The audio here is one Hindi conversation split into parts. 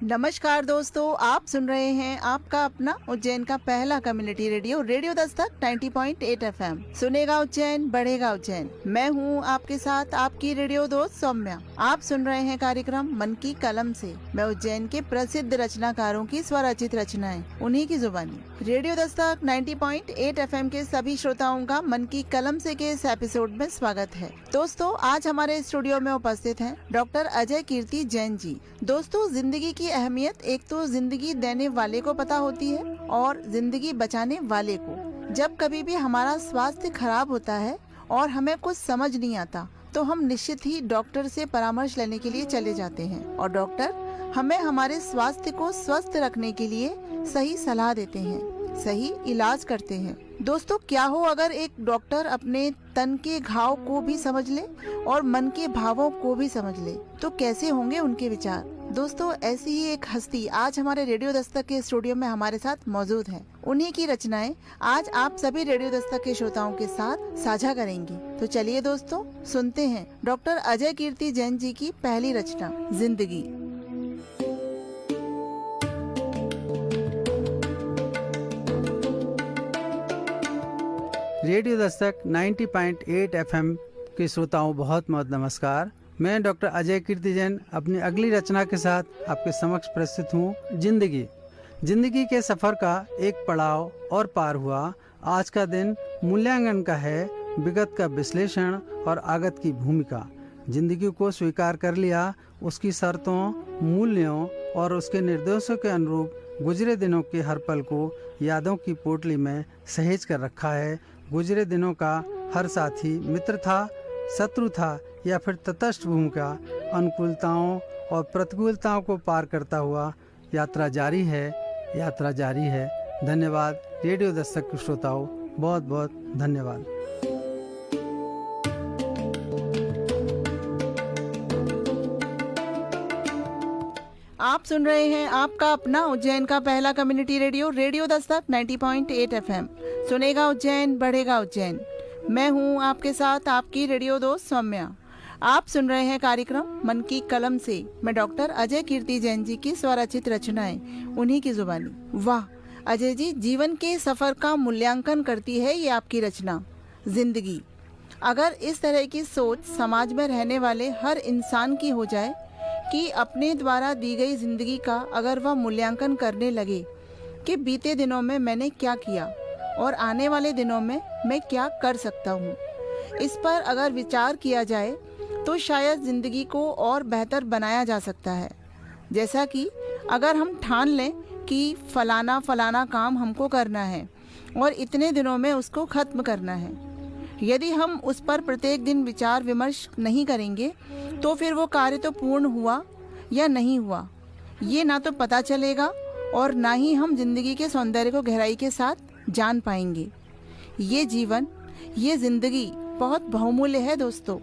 नमस्कार दोस्तों, आप सुन रहे हैं आपका अपना उज्जैन का पहला community radio radio Dastak 90.8 FM। सुनेगा उज्जैन, बढ़ेगा उज्जैन। मैं हूं आपके साथ आपकी रेडियो दोस्त सौम्या। आप सुन रहे हैं कार्यक्रम मन की कलम से। मैं उज्जैन के प्रसिद्ध रचनाकारों की स्वरचित रचनाएं, उन्हीं की जुबानी। रेडियो दस्तक 90.8 FM के सभी श्रोताओं का मन की कलम से के इस एपिसोड में स्वागत है। दोस्तों, आज हमारे स्टूडियो में उपस्थित हैं डॉक्टर अजय कीर्ति जैन जी। दोस्तों, जिंदगी की अहमियत एक तो जिंदगी देने वाले को पता होती है और जिंदगी बचाने वाले को। जब कभी भी हमारा स्वास्थ्य खराब होता है और हमें कुछ समझ नहीं आता तो हम निश्चित ही डॉक्टर से परामर्श लेने के लिए चले जाते हैं और डॉक्टर हमें हमारे स्वास्थ्य को स्वस्थ रखने के लिए सही सलाह देते हैं, सही इलाज करते हैं। दोस्तों, क्या हो अगर एक डॉक्टर अपने तन के घाव को भी समझ ले और मन के भावों को भी समझ ले, तो कैसे होंगे उनके विचार। दोस्तों, ऐसी ही एक हस्ती आज हमारे रेडियो दस्तक के स्टूडियो में हमारे साथ मौजूद है। उन्हीं की रचनाएं आज आप सभी रेडियो दस्तक के श्रोताओं के साथ साझा करेंगी। तो चलिए दोस्तों, सुनते हैं डॉक्टर अजय कीर्ति जैन जी की पहली रचना, जिंदगी। रेडियो दस्तक 90.8 FM के श्रोताओं बहुत बहुत नमस्कार। मैं डॉक्टर अजय कीर्ति जैन अपनी अगली रचना के साथ आपके समक्ष प्रस्तुत हूँ। जिंदगी के सफर का एक पड़ाव और पार हुआ। आज का दिन मूल्यांकन का है, विगत का विश्लेषण और आगत की भूमिका। जिंदगी को स्वीकार कर लिया, उसकी शर्तों, मूल्यों और उसके निर्देशों के अनुरूप गुजरे दिनों के हर पल को यादों की पोटली में सहेज कर रखा है। गुजरे दिनों का हर साथी मित्र था, शत्रु था या फिर तटस्थ भूमिका, अनुकूलताओं और प्रतिकूलताओं को पार करता हुआ यात्रा जारी है। धन्यवाद रेडियो दस्तक के श्रोताओं, बहुत बहुत धन्यवाद। आप सुन रहे हैं आपका अपना उज्जैन का पहला community radio radio Dastak 90.8 FM। सुनेगा उज्जैन, बढ़ेगा उज्जैन। मैं हूं आपके साथ आपकी रेडियो दोस्त सौम्या। आप सुन रहे हैं कार्यक्रम मन की कलम से। मैं डॉक्टर अजय कीर्ति जैन जी की स्वरचित रचनाएं, उन्हीं की जुबानी। वाह अजय जी, जीवन के सफर का मूल्यांकन करती है ये आपकी रचना, जिंदगी। अगर इस तरह की सोच समाज में रहने वाले हर इंसान की हो जाए कि अपने द्वारा दी गई जिंदगी का अगर वह मूल्यांकन करने लगे कि बीते दिनों में मैंने क्या किया और आने वाले दिनों में मैं क्या कर सकता हूँ, इस पर अगर विचार किया जाए तो शायद जिंदगी को और बेहतर बनाया जा सकता है। जैसा कि अगर हम ठान लें कि फलाना काम हमको करना है और इतने दिनों में उसको खत्म करना है, यदि हम उस पर प्रत्येक दिन विचार विमर्श नहीं करेंगे तो फिर वो कार्य तो पूर्ण हुआ या नहीं हुआ, ये ना तो पता चलेगा और ना ही हम जिंदगी के सौंदर्य को गहराई के साथ जान पाएंगे। ये जीवन, ये जिंदगी बहुत बहुमूल्य है दोस्तों।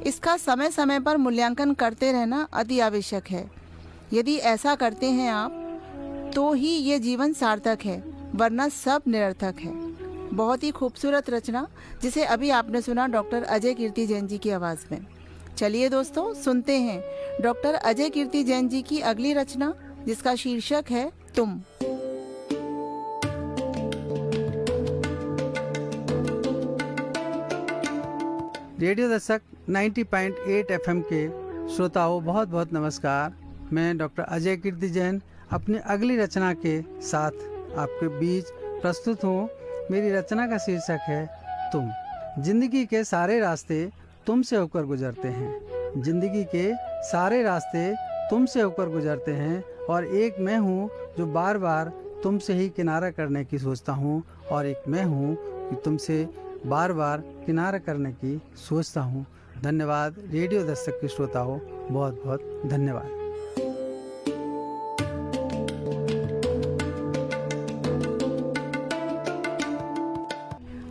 इसका समय समय पर मूल्यांकन करते रहना अति आवश्यक है। यदि ऐसा करते हैं आप तो ही ये जीवन सार्थक है, वरना सब निरर्थक है। बहुत ही खूबसूरत रचना जिसे अभी आपने सुना डॉक्टर अजय कीर्ति जैन जी की आवाज़ में। चलिए दोस्तों, सुनते हैं डॉक्टर अजय कीर्ति जैन जी की अगली रचना, जिसका शीर्षक है तुम। रेडियो दस्तक 90.8 FM के श्रोताओं बहुत बहुत नमस्कार। मैं डॉक्टर अजय कीर्ति जैन अपनी अगली रचना के साथ आपके बीच प्रस्तुत हूँ। मेरी रचना का शीर्षक है तुम। जिंदगी के सारे रास्ते तुमसे होकर गुजरते हैं। जिंदगी के सारे रास्ते तुमसे होकर गुजरते हैं और एक मैं हूँ जो बार बार तुमसे ही किनारा करने की सोचता हूँ, और एक मैं हूँ कि तुमसे बार बार किनारा करने की सोचता हूँ। धन्यवाद रेडियो दस्तक के श्रोताओं, बहुत बहुत धन्यवाद।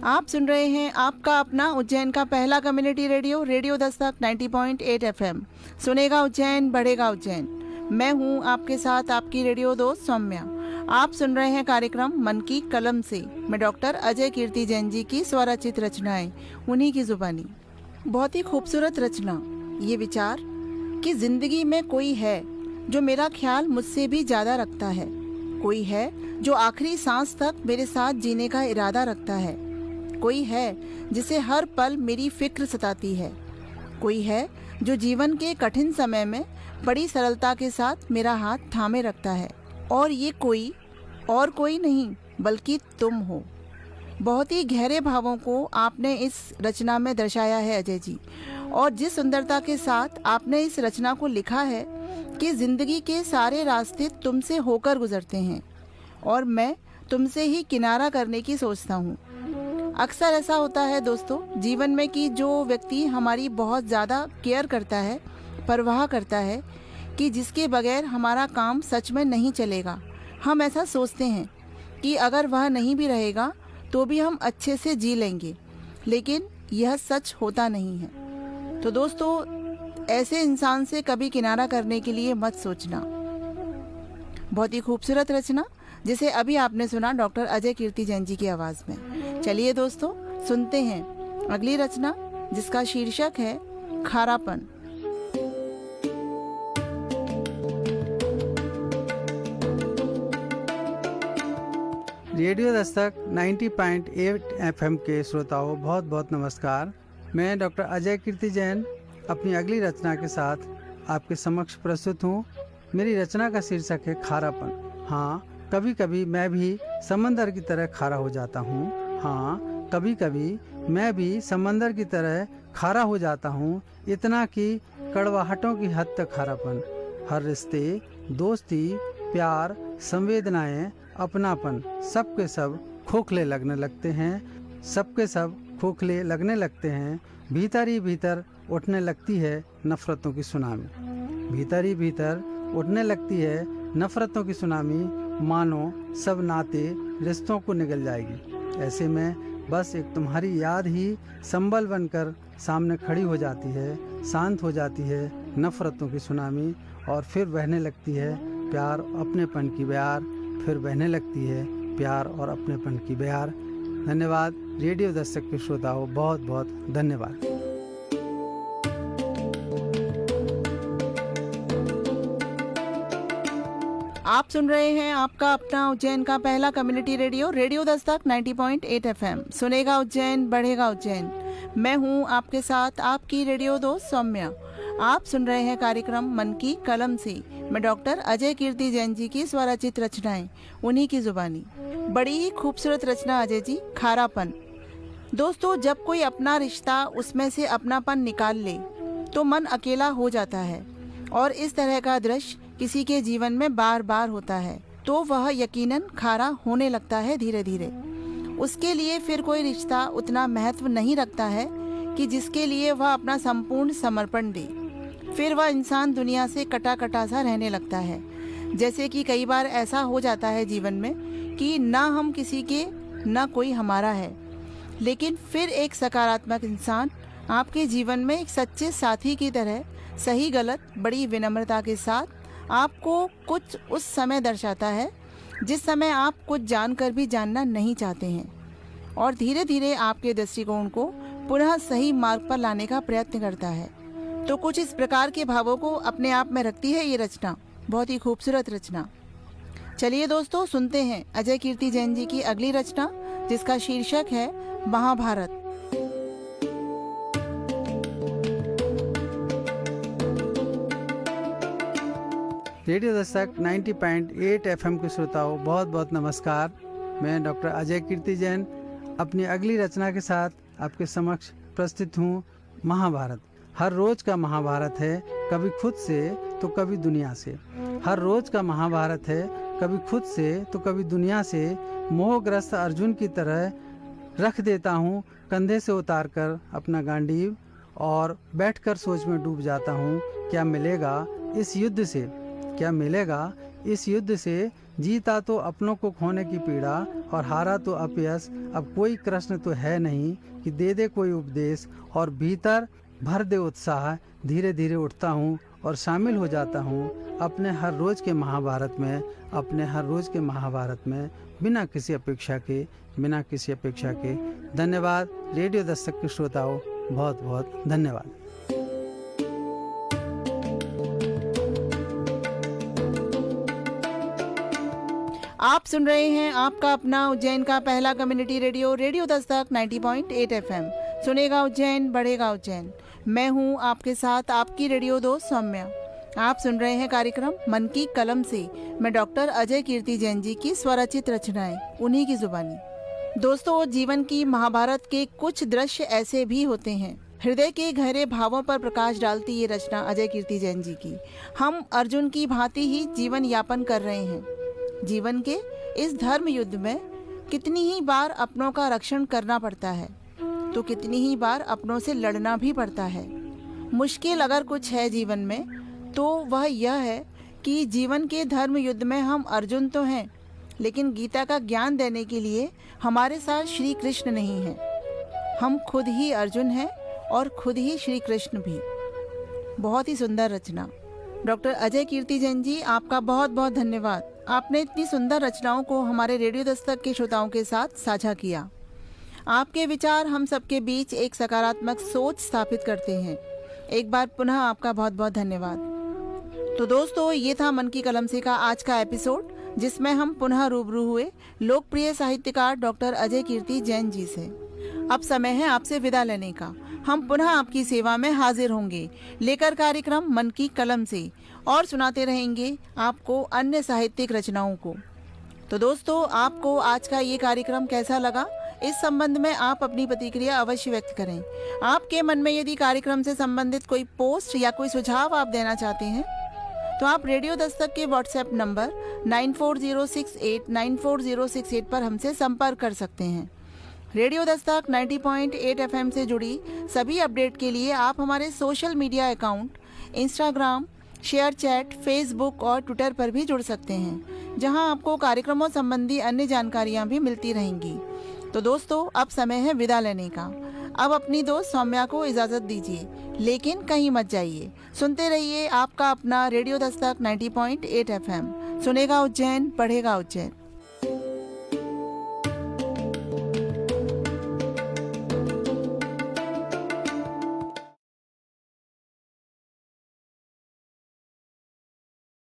आप सुन रहे हैं आपका अपना उज्जैन का पहला community radio radio Dastak 90.8 FM। सुनेगा उज्जैन, बढ़ेगा उज्जैन। मैं हूं आपके साथ आपकी रेडियो दोस्त सौम्या। आप सुन रहे हैं कार्यक्रम मन की कलम से। मैं डॉक्टर अजय कीर्ति जैन जी की स्वरचित रचनाएं, उन्हीं की जुबानी। बहुत ही खूबसूरत रचना, ये विचार कि जिंदगी में कोई है जो मेरा ख्याल मुझसे भी ज़्यादा रखता है। कोई है जो आखिरी सांस तक मेरे साथ जीने का इरादा रखता है। कोई है जिसे हर पल मेरी फिक्र सताती है। कोई है जो जीवन के कठिन समय में बड़ी सरलता के साथ मेरा हाथ थामे रखता है। और ये कोई और कोई नहीं बल्कि तुम हो। बहुत ही गहरे भावों को आपने इस रचना में दर्शाया है अजय जी, और जिस सुंदरता के साथ आपने इस रचना को लिखा है कि जिंदगी के सारे रास्ते तुमसे होकर गुजरते हैं और मैं तुमसे ही किनारा करने की सोचता हूँ। अक्सर ऐसा होता है दोस्तों जीवन में कि जो व्यक्ति हमारी बहुत ज़्यादा केयर करता है, परवाह करता है, कि जिसके बगैर हमारा काम सच में नहीं चलेगा, हम ऐसा सोचते हैं कि अगर वह नहीं भी रहेगा तो भी हम अच्छे से जी लेंगे, लेकिन यह सच होता नहीं है। तो दोस्तों ऐसे इंसान से कभी किनारा करने के लिए मत सोचना। बहुत ही खूबसूरत रचना जिसे अभी आपने सुना डॉक्टर अजय कीर्ति जैन जी की आवाज़ में। चलिए दोस्तों सुनते हैं अगली रचना जिसका शीर्षक है खारापन। रेडियो दस्तक 90.8 एफएम के श्रोताओं बहुत बहुत नमस्कार। मैं डॉक्टर अजय कीर्ति जैन अपनी अगली रचना के साथ आपके समक्ष प्रस्तुत हूँ। मेरी रचना का शीर्षक है खारापन। हाँ, कभी कभी मैं भी समंदर की तरह खारा हो जाता हूँ। हाँ, कभी कभी मैं भी समंदर की तरह खारा हो जाता हूँ, इतना कि कड़वाहटों की हद तक खारापन। हर रिश्ते, दोस्ती, प्यार, संवेदनाएं, अपनापन सबके सब खोखले लगने लगते हैं। सबके सब खोखले लगने लगते हैं। भीतर ही भीतर उठने लगती है नफरतों की सुनामी। भीतर ही भीतर उठने लगती है नफरतों की सुनामी। मानो सब नाते रिश्तों को निगल जाएगी। ऐसे में बस एक तुम्हारी याद ही संबल बनकर सामने खड़ी हो जाती है। शांत हो जाती है नफरतों की सुनामी और फिर बहने लगती है प्यार अपनेपन की बयार। फिर बहने लगती है प्यार और अपनेपन की बयार। धन्यवाद रेडियो दस्तक के श्रोताओं, बहुत बहुत धन्यवाद। आप सुन रहे हैं आपका अपना उज्जैन का पहला community radio, radio Dastak 90.8 FM. सुनेगा उज्जैन, बढ़ेगा उज्जैन। मैं हूं आपके साथ आपकी रेडियो दोस्त सौम्या। आप सुन रहे हैं कार्यक्रम मन की कलम से। मैं डॉक्टर अजय कीर्ति जैन जी की स्वरचित रचनाएं, उन्हीं की जुबानी। बड़ी ही खूबसूरत रचना अजय जी, खारापन। दोस्तों जब कोई अपना रिश्ता उसमें से अपनापन निकाल ले तो मन अकेला हो जाता है, और इस तरह का दृश्य किसी के जीवन में बार बार होता है तो वह यकीनन खारा होने लगता है धीरे धीरे। उसके लिए फिर कोई रिश्ता उतना महत्व नहीं रखता है कि जिसके लिए वह अपना संपूर्ण समर्पण दे। फिर वह इंसान दुनिया से कटा कटा सा रहने लगता है। जैसे कि कई बार ऐसा हो जाता है जीवन में कि ना हम किसी के ना कोई हमारा है, लेकिन फिर एक सकारात्मक इंसान आपके जीवन में एक सच्चे साथी की तरह सही गलत बड़ी विनम्रता के साथ आपको कुछ उस समय दर्शाता है जिस समय आप कुछ जानकर भी जानना नहीं चाहते हैं, और धीरे धीरे आपके दृष्टिकोण को पुनः सही मार्ग पर लाने का प्रयत्न करता है। तो कुछ इस प्रकार के भावों को अपने आप में रखती है ये रचना। बहुत ही खूबसूरत रचना। चलिए दोस्तों सुनते हैं अजय कीर्ति जैन जी की अगली रचना जिसका शीर्षक है महाभारत। रेडियो दस्तक 90.8 एफएम के श्रोताओं बहुत बहुत नमस्कार। मैं डॉक्टर अजय कीर्ति जैन अपनी अगली रचना के साथ आपके समक्ष प्रस्तुत हूँ। महाभारत हर रोज का महाभारत है, कभी खुद से तो कभी दुनिया से। हर रोज का महाभारत है, कभी खुद से तो कभी दुनिया से। मोहग्रस्त अर्जुन की तरह रख देता हूँ कंधे से उतार कर अपना गांडीव, और बैठकर सोच में डूब जाता हूँ क्या मिलेगा इस युद्ध से। क्या मिलेगा इस युद्ध से। जीता तो अपनों को खोने की पीड़ा और हारा तो अपयश। अब कोई कृष्ण तो है नहीं कि दे दे कोई उपदेश, और भीतर भर दे उत्साह। धीरे धीरे उठता हूँ और शामिल हो जाता हूँ अपने हर रोज के महाभारत में। अपने हर रोज के महाभारत में बिना किसी अपेक्षा के, बिना किसी अपेक्षा के। धन्यवाद रेडियो दस्तक के श्रोताओं, बहुत बहुत धन्यवाद। आप सुन रहे हैं आपका अपना उज्जैन का पहला community radio radio Dastak 90.8 FM. सुनेगा उज्जैन, बढ़ेगा उज्जैन। मैं हूं आपके साथ आपकी रेडियो दोस्त सौम्या। आप सुन रहे हैं कार्यक्रम मन की कलम से। मैं डॉक्टर अजय कीर्ति जैन जी की स्वरचित रचनाएं, उन्हीं की जुबानी। दोस्तों, जीवन की महाभारत के कुछ दृश्य ऐसे भी होते हैं। हृदय के गहरे भावों पर प्रकाश डालती ये रचना अजय कीर्ति जैन जी की। हम अर्जुन की भांति ही जीवन यापन कर रहे हैं। जीवन के इस धर्म युद्ध में कितनी ही बार अपनों का रक्षण करना पड़ता है, तो कितनी ही बार अपनों से लड़ना भी पड़ता है। मुश्किल अगर कुछ है जीवन में तो वह यह है कि जीवन के धर्म युद्ध में हम अर्जुन तो हैं, लेकिन गीता का ज्ञान देने के लिए हमारे साथ श्री कृष्ण नहीं हैं। हम खुद ही अर्जुन हैं और खुद ही श्री कृष्ण भी। बहुत ही सुंदर रचना। डॉक्टर अजय कीर्ति जैन जी, आपका बहुत बहुत धन्यवाद। आपने इतनी सुंदर रचनाओं को हमारे रेडियो दस्तक के श्रोताओं के साथ साझा किया। आपके विचार हम सबके बीच एक सकारात्मक सोच स्थापित करते हैं। एक बार पुनः आपका बहुत बहुत धन्यवाद। तो दोस्तों, ये था मन की कलम से का आज का एपिसोड, जिसमें हम पुनः रूबरू हुए लोकप्रिय साहित्यकार डॉक्टर अजय कीर्ति जैन जी से। अब समय है आपसे विदा लेने का। हम पुनः आपकी सेवा में हाजिर होंगे, लेकर कार्यक्रम मन की कलम से, और सुनाते रहेंगे आपको अन्य साहित्यिक रचनाओं को। तो दोस्तों, आपको आज का ये कार्यक्रम कैसा लगा, इस संबंध में आप अपनी प्रतिक्रिया अवश्य व्यक्त करें। आपके मन में यदि कार्यक्रम से संबंधित कोई पोस्ट या कोई सुझाव आप देना चाहते हैं, तो आप रेडियो दस्तक के व्हाट्सएप नंबर 9406894068 पर हमसे संपर्क कर सकते हैं। रेडियो दस्तक 90.8 एफएम से जुड़ी सभी अपडेट के लिए आप हमारे social media account Instagram, share chat, Facebook और ट्विटर पर भी जुड़ सकते हैं, जहां आपको कार्यक्रमों संबंधी अन्य जानकारियां भी मिलती रहेंगी। तो दोस्तों, अब समय है विदा लेने का। अब अपनी दोस्त सौम्या को इजाज़त दीजिए, लेकिन कहीं मत जाइए। सुनते रहिए आपका अपना रेडियो दस्तक 90.8 एफएम। सुनेगा उज्जैन, बढ़ेगा उज्जैन।